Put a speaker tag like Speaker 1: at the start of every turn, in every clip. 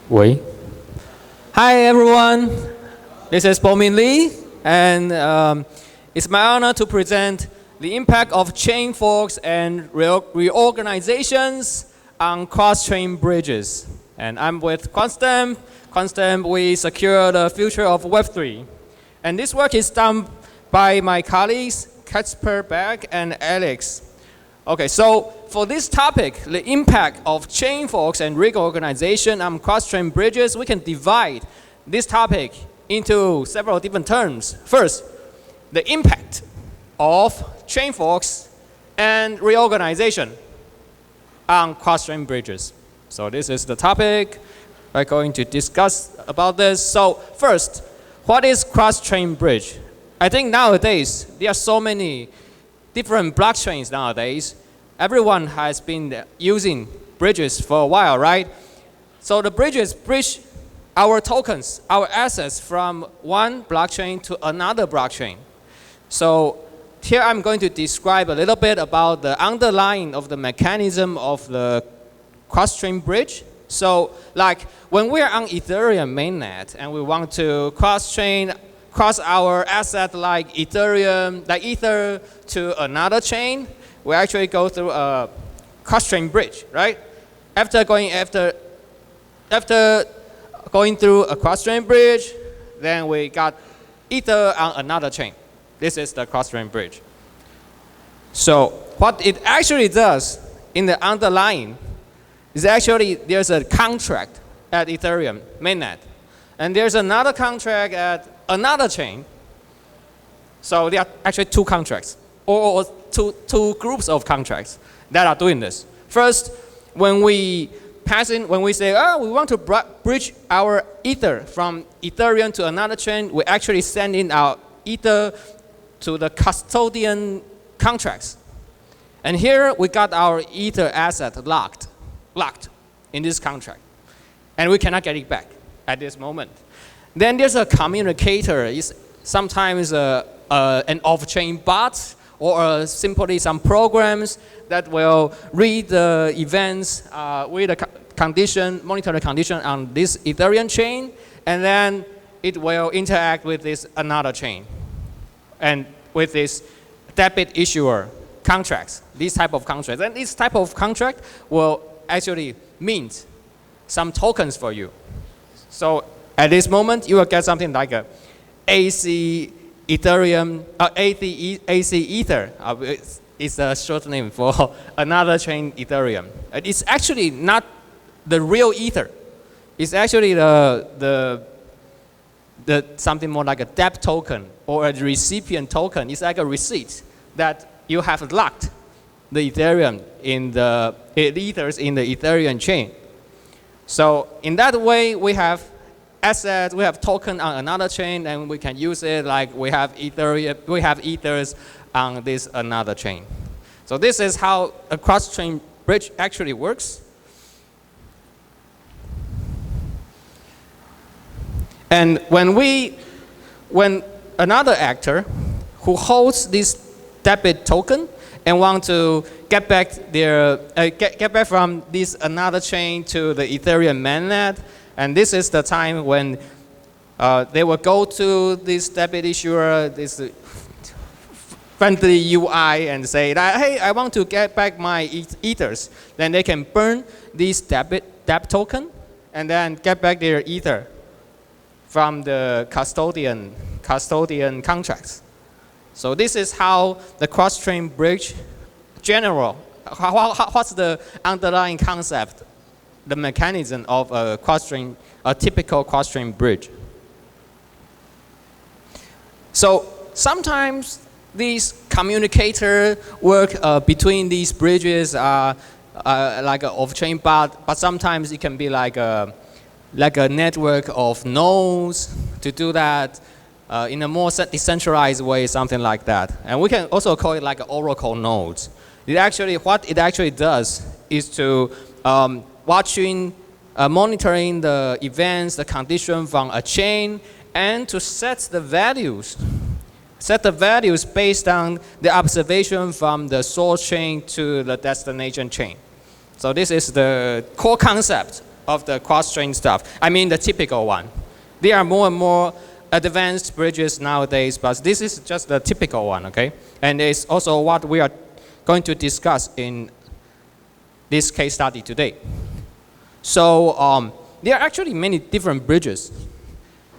Speaker 1: Wei. Hi everyone, this is Poming and it's my honor to present the impact of chain forks and reorganizations on cross-chain bridges. And I'm with Quantstamp. Quantstamp, we secure the future of Web3. And this work is done by my colleagues, Casper Beck and Alex. Okay, so for this topic, the impact of chain forks and reorganization on cross-chain bridges, we can divide this topic into several different terms. First, the impact of chain forks and reorganization on cross-chain bridges. So this is the topic we're going to discuss about this. So first, what is cross-chain bridge? I think nowadays, there are so many different blockchains nowadays. Everyone has been using bridges for a while, right? So the bridges bridge our tokens, our assets from one blockchain to another blockchain. So here I'm going to describe a little bit about the underlying of the mechanism of the cross-chain bridge. So like when we're on Ethereum mainnet and we want to cross our asset like Ethereum, like Ether to another chain, we actually go through a cross-chain bridge, right? After going through a cross-chain bridge, then we got Ether on another chain. This is the cross-chain bridge. So what it actually does in the underlying is actually there's a contract at Ethereum mainnet, and there's another contract at another chain. So there are actually two contracts, or two groups of contracts that are doing this. First, when we say, oh, we want to bridge our Ether from Ethereum to another chain, we actually send in our Ether to the custodian contracts. And here we got our Ether asset locked in this contract. And we cannot get it back at this moment. Then there's a communicator. It's sometimes an off-chain bot or simply some programs that will read the events, read the condition, monitor the condition on this Ethereum chain, and then it will interact with this another chain. And with this debit issuer contracts, these type of contracts. And this type of contract will actually mint some tokens for you. So at this moment, you will get something like a AC Ethereum, AC Ether. It's a short name for another chain Ethereum. It's actually not the real Ether. It's actually the something more like a debt token or a recipient token. It's like a receipt that you have locked the Ethereum in the Ethers in the Ethereum chain. So in that way, we have assets, we have token on another chain, and we can use it like we have Ethereum, we have Ethers on this another chain. So this is how a cross-chain bridge actually works. And when another actor who holds this debit token and want to get back from this another chain to the Ethereum mainnet, and this is the time when they will go to this debit issuer, this friendly UI, and say that, hey, I want to get back my Ethers. Then they can burn this debt token and then get back their Ether from the custodian contracts. So this is how the cross-chain bridge what's the underlying concept, the mechanism of a typical cross-chain bridge. So sometimes these communicator work between these bridges are like an off-chain bot, but sometimes it can be like a network of nodes to do that in a more decentralized way, something like that. And we can also call it like an oracle nodes. What it actually does is to monitoring the events, the condition from a chain, and to set the values based on the observation from the source chain to the destination chain. So this is the core concept of the cross-chain stuff. I mean the typical one. There are more and more advanced bridges nowadays, but this is just the typical one, okay? And it's also what we are going to discuss in this case study today. So there are actually many different bridges.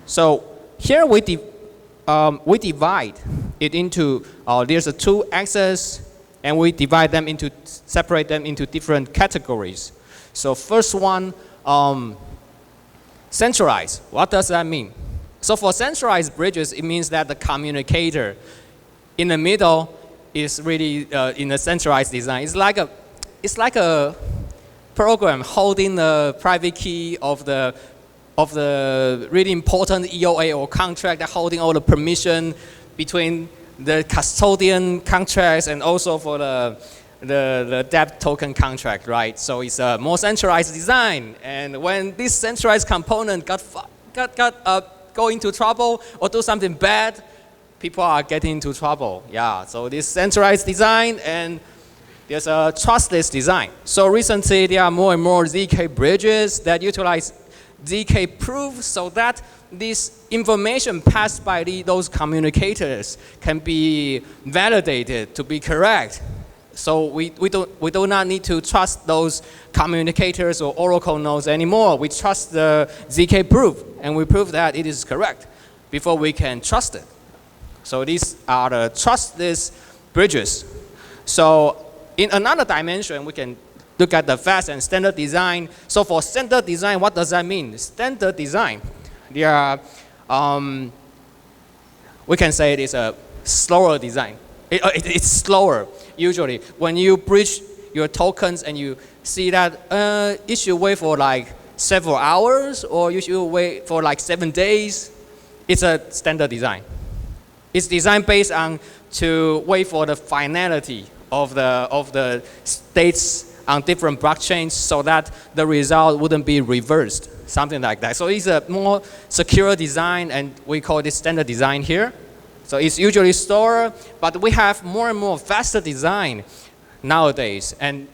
Speaker 1: So here we divide it into, there's a 2 axes, and we divide them into, separate them into different categories. So first one, centralized. What does that mean? So for centralized bridges, it means that the communicator in the middle is really in a centralized design. It's like a program holding the private key of the really important EOA or contract, that holding all the permission between the custodian contracts and also for the debt token contract, right? So it's a more centralized design. And when this centralized component go into trouble or do something bad, people are getting into trouble. Yeah, so this centralized design, and there's a trustless design. So recently there are more and more ZK bridges that utilize ZK proof so that this information passed by those communicators can be validated to be correct. So we do not need to trust those communicators or Oracle nodes anymore. We trust the ZK proof, and we prove that it is correct before we can trust it. So these are the trustless bridges. So in another dimension, we can look at the fast and standard design. So for standard design, what does that mean? Standard design, there are, we can say it is a slower design. It's slower. Usually, when you bridge your tokens and you see that it should wait for like several hours, or you should wait for like 7 days, it's a standard design. It's designed based on to wait for the finality of the states on different blockchains so that the result wouldn't be reversed, something like that. So it's a more secure design, and we call this standard design here. So it's usually slower, but we have more and more faster design nowadays. And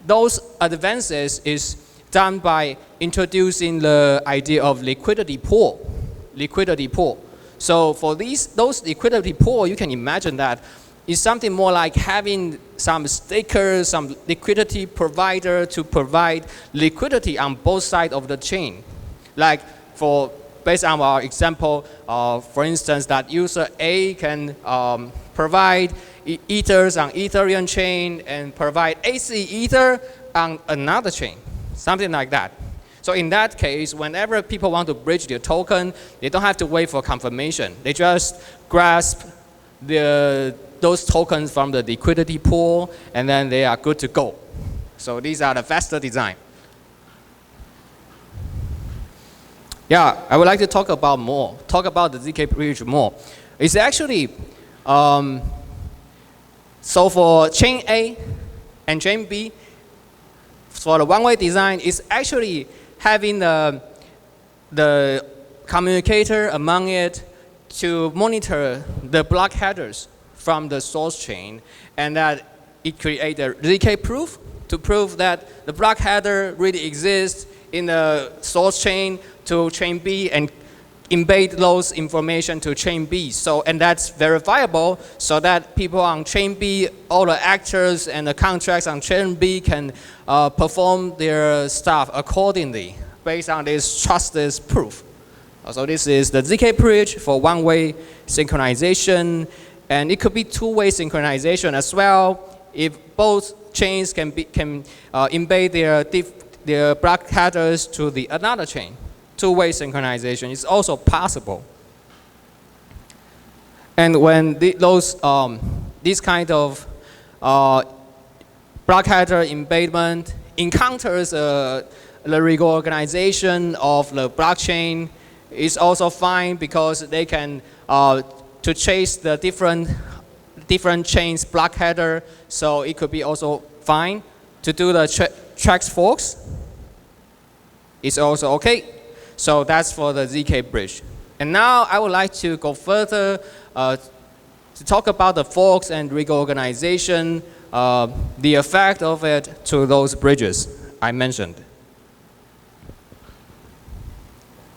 Speaker 1: those advances is done by introducing the idea of liquidity pool. Liquidity pool. So for those liquidity pool, you can imagine that it's something more like having some stakers, some liquidity provider to provide liquidity on both sides of the chain. Like based on our example, for instance, that user A can provide ethers on Ethereum chain and provide AC Ether on another chain, something like that. So in that case, whenever people want to bridge their token, they don't have to wait for confirmation. They just grasp those tokens from the liquidity pool, and then they are good to go. So these are the faster design. Yeah, I would like to talk about the ZK bridge more. It's actually, so for chain A and chain B, for the one-way design, it's actually having the communicator among it to monitor the block headers from the source chain, and that it creates a ZK proof to prove that the block header really exists in the source chain to chain B and embed those information to chain B. So, and that's verifiable so that people on chain B, all the actors and the contracts on chain B can perform their stuff accordingly based on this trustless proof. So this is the ZK bridge for one-way synchronization, and it could be two-way synchronization as well if both chains can embed their block headers to the another chain. Two-way synchronization is also possible. And when this kind of block header embedment encounters the reorganization of the blockchain, is also fine because they can to chase the different chains block header. So it could be also fine to do the tracks forks. It's also okay. So that's for the ZK bridge. And now I would like to go further to talk about the forks and reorganization, the effect of it to those bridges I mentioned.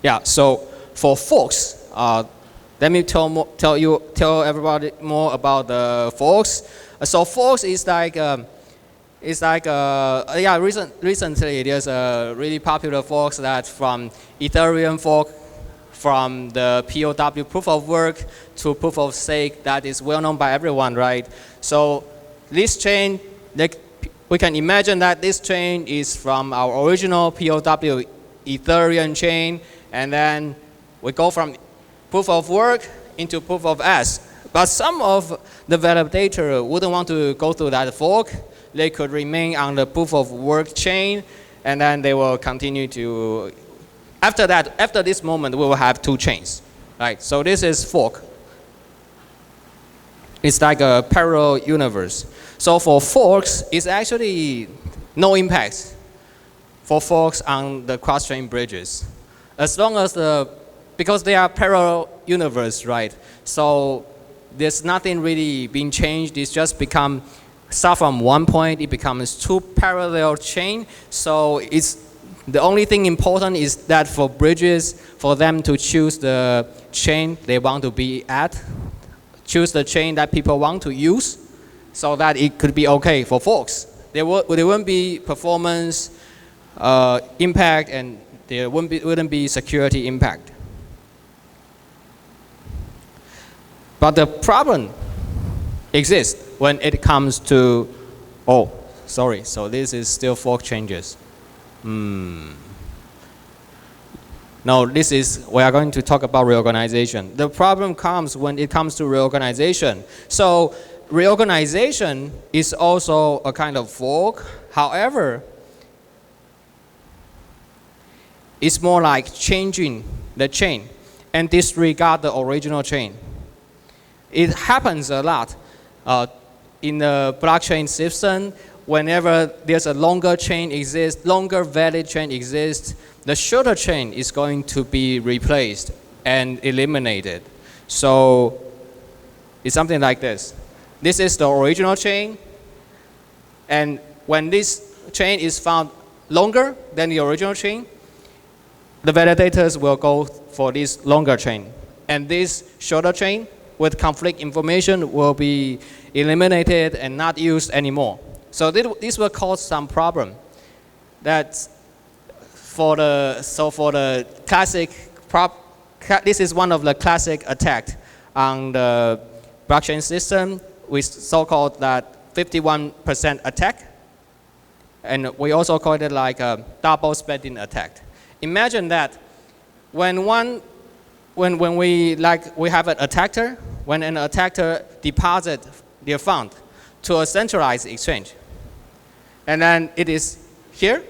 Speaker 1: Yeah, so for forks, let me tell everybody more about the forks. So forks is like, recently there's a really popular forks that from Ethereum fork, from the POW proof of work to proof of stake that is well known by everyone, right? So this chain, we can imagine that this chain is from our original POW Ethereum chain, and then we go from proof of work into proof of S. But some of the validator wouldn't want to go through that fork. They could remain on the proof of work chain, and then they will continue to, after that, after this moment, we will have two chains, right? So this is fork. It's like a parallel universe. So for forks, it's actually no impact for forks on the cross-chain bridges. As long as because they are parallel universe, right? So there's nothing really being changed. It's just become, start from one point, it becomes two parallel chain. So it's, the only thing important is that for bridges, for them to choose the chain they want to be at, choose the chain that people want to use, so that it could be okay for forks. There wouldn't be performance impact, and there wouldn't be security impact. But the problem exists when it comes to, so this is still fork changes. No, we are going to talk about reorganization. The problem comes when it comes to reorganization. So reorganization is also a kind of fork. However, it's more like changing the chain and disregard the original chain. It happens a lot in the blockchain system. Whenever there's a longer chain exists, longer valid chain exists, the shorter chain is going to be replaced and eliminated. So it's something like this. This is the original chain, and when this chain is found longer than the original chain, the validators will go for this longer chain. And this shorter chain with conflict information will be eliminated and not used anymore. So this will cause some problem. That's for the classic this is one of the classic attacks on the blockchain system. We so-called that 51% attack, and we also call it like a double spending attack. Imagine that when we have an attacker, when an attacker deposits their fund to a centralized exchange, and then it is here,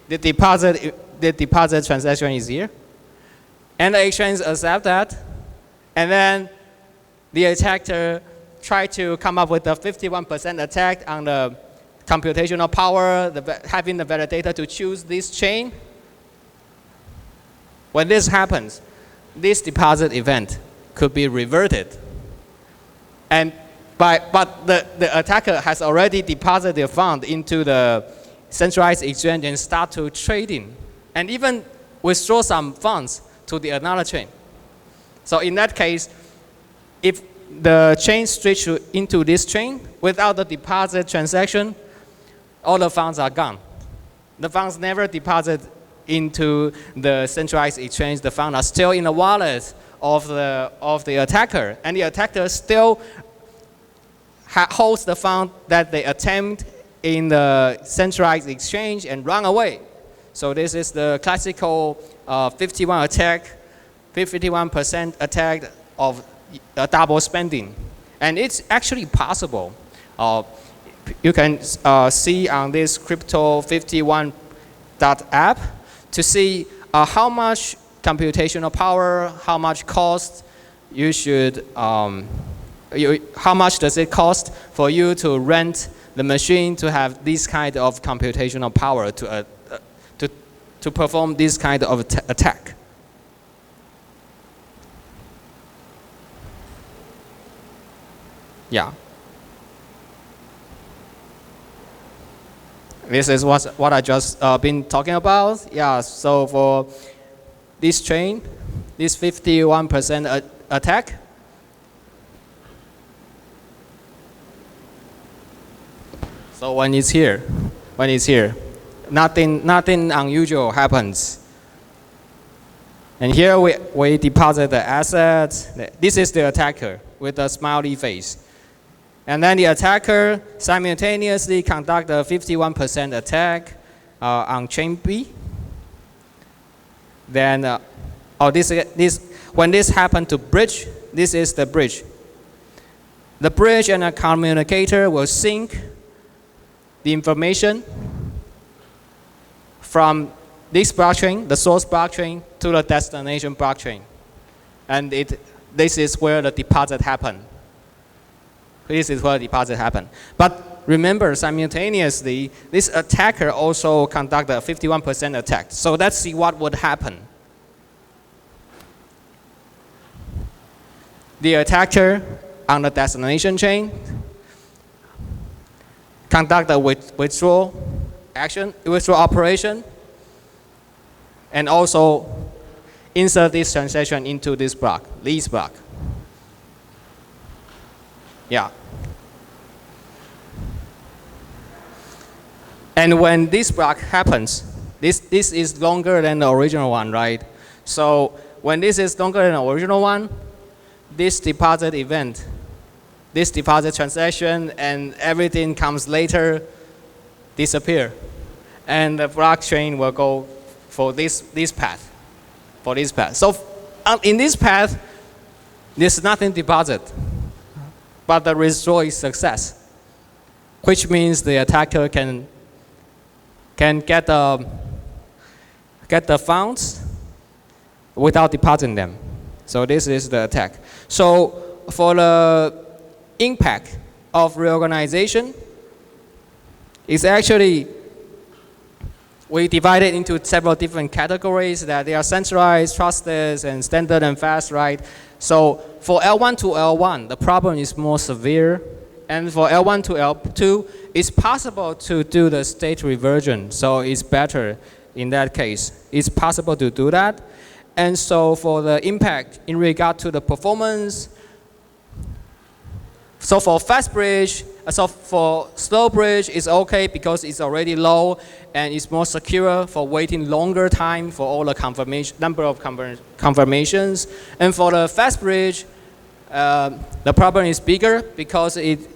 Speaker 1: the deposit transaction is here, and the exchange accepts that, and then the attacker try to come up with a 51% attack on the computational power, having the validator to choose this chain. When this happens, this deposit event could be reverted. But the attacker has already deposited their fund into the centralized exchange and start to trading, and even withdraw some funds to the another chain. So in that case, if the chain switch into this chain without the deposit transaction, all the funds are gone. The funds never deposit into the centralized exchange. The funds are still in the wallet of the attacker, and the attacker still holds the fund that they attempt in the centralized exchange and run away. So this is the classical 51% attack of double spending, and it's actually possible. You can see on this crypto51.app to see how much computational power, how much cost you should, how much does it cost for you to rent the machine to have this kind of computational power to perform this kind of attack. Yeah. This is what I just been talking about. Yeah, so this chain, this 51% attack. So when it's here, nothing unusual happens. And here we deposit the assets. This is the attacker with a smiley face. And then the attacker simultaneously conduct a 51% attack on chain B. Then, when this happened to bridge, this is the bridge. The bridge and a communicator will sync the information from this blockchain, the source blockchain, to the destination blockchain. And this is where the deposit happened. This is where the deposit happened. But remember, simultaneously, this attacker also conducted a 51% attack. So let's see what would happen. The attacker on the destination chain conduct a withdrawal operation, and also insert this transaction into this block, lease block. Yeah. And when this block happens, this is longer than the original one, right? So when this is longer than the original one, this deposit event, this deposit transaction, and everything comes later, disappear. And the blockchain will go for this path, So in this path, there's nothing deposit, but the withdrawal is success, which means the attacker can get the funds without depositing them. So this is the attack. So for the impact of reorganization, it's actually, we divide it into several different categories that they are centralized, trusted, and standard and fast, right? So for L1 to L1, the problem is more severe. And for L1 to L2, it's possible to do the state reversion. So it's better in that case. It's possible to do that. And so for the impact in regard to the performance, so for fast bridge, so for slow bridge, it's okay because it's already low and it's more secure for waiting longer time for all the number of confirmations. And for the fast bridge, the problem is bigger because it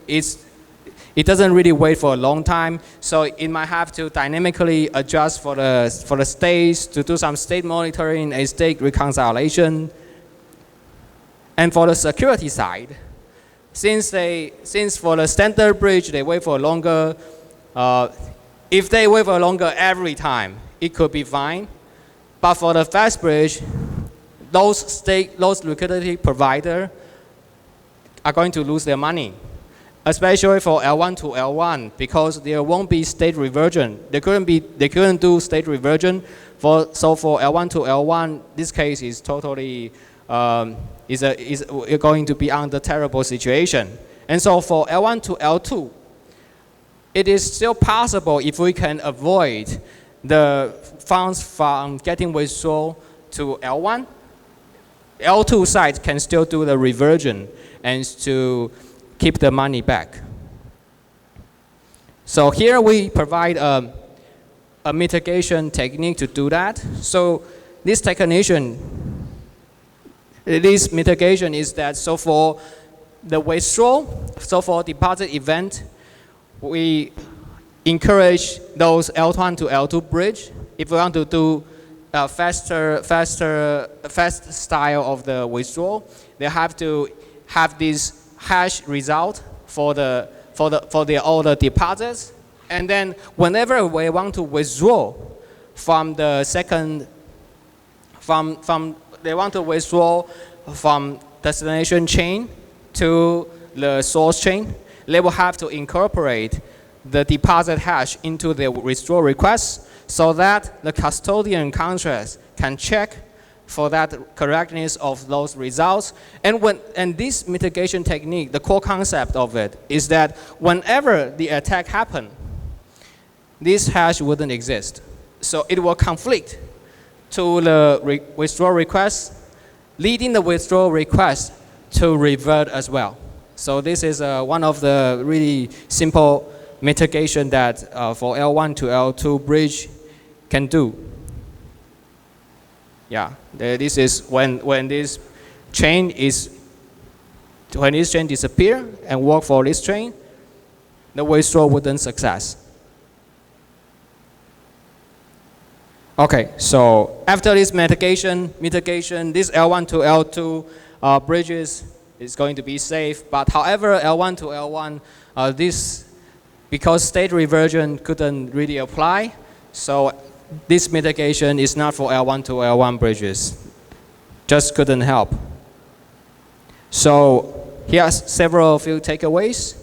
Speaker 1: doesn't really wait for a long time. So it might have to dynamically adjust for the states to do some state monitoring and state reconciliation. And for the security side, since for the standard bridge they wait for longer, if they wait for longer every time, it could be fine. But for the fast bridge, those liquidity provider are going to lose their money, especially for L1 to L1, because there won't be state reversion. They couldn't do state reversion. So for L1 to L1, this case is totally is going to be under terrible situation. And so for L1 to L2, it is still possible if we can avoid the funds from getting withdrawn to L1. L2 side can still do the reversion and to keep the money back. So here we provide a mitigation technique to do that. So this mitigation is that, so for the withdrawal, so for deposit event, we encourage those L1 to L2 bridge. If we want to do a fast style of the withdrawal, they have to have this hash result for all the deposits. And then whenever we want to withdraw from the second, they want to withdraw from destination chain to the source chain, they will have to incorporate the deposit hash into the withdrawal request so that the custodian contract can check for that correctness of those results. And this mitigation technique, the core concept of it is that whenever the attack happens, this hash wouldn't exist. So it will conflict to the withdrawal request, leading the withdrawal request to revert as well. So this is one of the really simple mitigation that for L1 to L2 bridge can do. Yeah, this is when this chain disappear and work for this chain, the withdrawal wouldn't success. Okay, so after this mitigation, this L1 to L2 bridges is going to be safe. But however, L1 to L1, because state reversion couldn't really apply, so this mitigation is not for L1 to L1 bridges. Just couldn't help. So here's several few takeaways.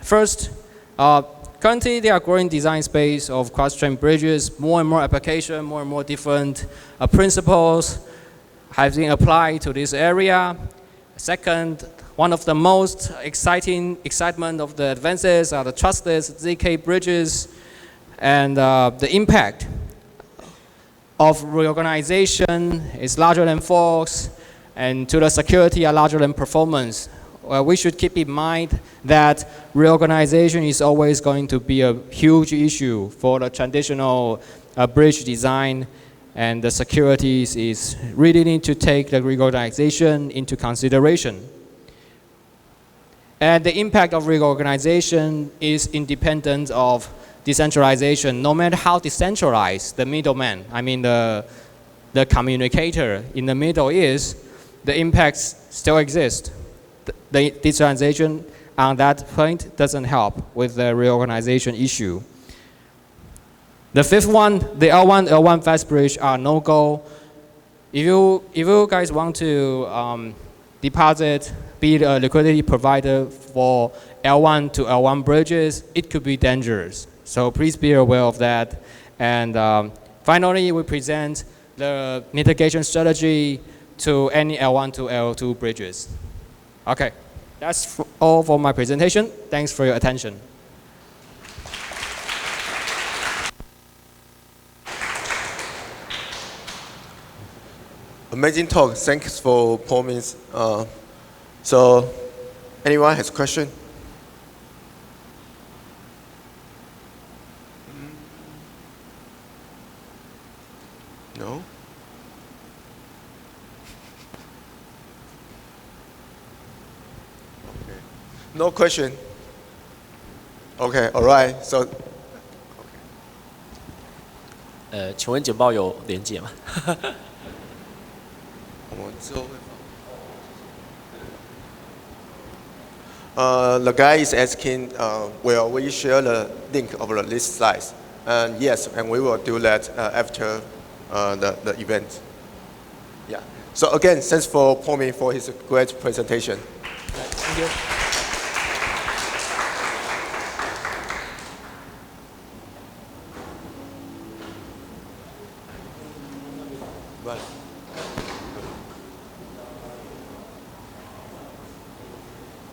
Speaker 1: First, currently there are growing design space of cross-chain bridges, more and more application, more and more different principles have been applied to this area. Second, one of the most excitement of the advances are the trustless ZK bridges, and the impact of reorganization is larger than forks, and to the security are larger than performance. We should keep in mind that reorganization is always going to be a huge issue for the traditional bridge design, and the securities is really need to take the reorganization into consideration. And the impact of reorganization is independent of decentralization. No matter how decentralized the middleman, I mean the communicator in the middle is, the impacts still exist. The decentralization on that point doesn't help with the reorganization issue. The fifth one, the L1 fast bridge are no-go. If you guys want to deposit, be a liquidity provider for L1 to L1 bridges, it could be dangerous. So please be aware of that. And finally, we present the mitigation strategy to any L1 to L2 bridges. Okay, that's all for my presentation. Thanks for your attention.
Speaker 2: Amazing talk. Thanks for Poming. So, anyone has a question? No? Okay. No question? Okay, all right. So,
Speaker 3: 请问简报有连结吗？
Speaker 2: 我们之后会放。The guy is asking, will we share the link of the list slides? And yes, and we will do that after the event. Yeah. So again, thanks for Poming for his great presentation.
Speaker 1: Thank you.
Speaker 2: Right.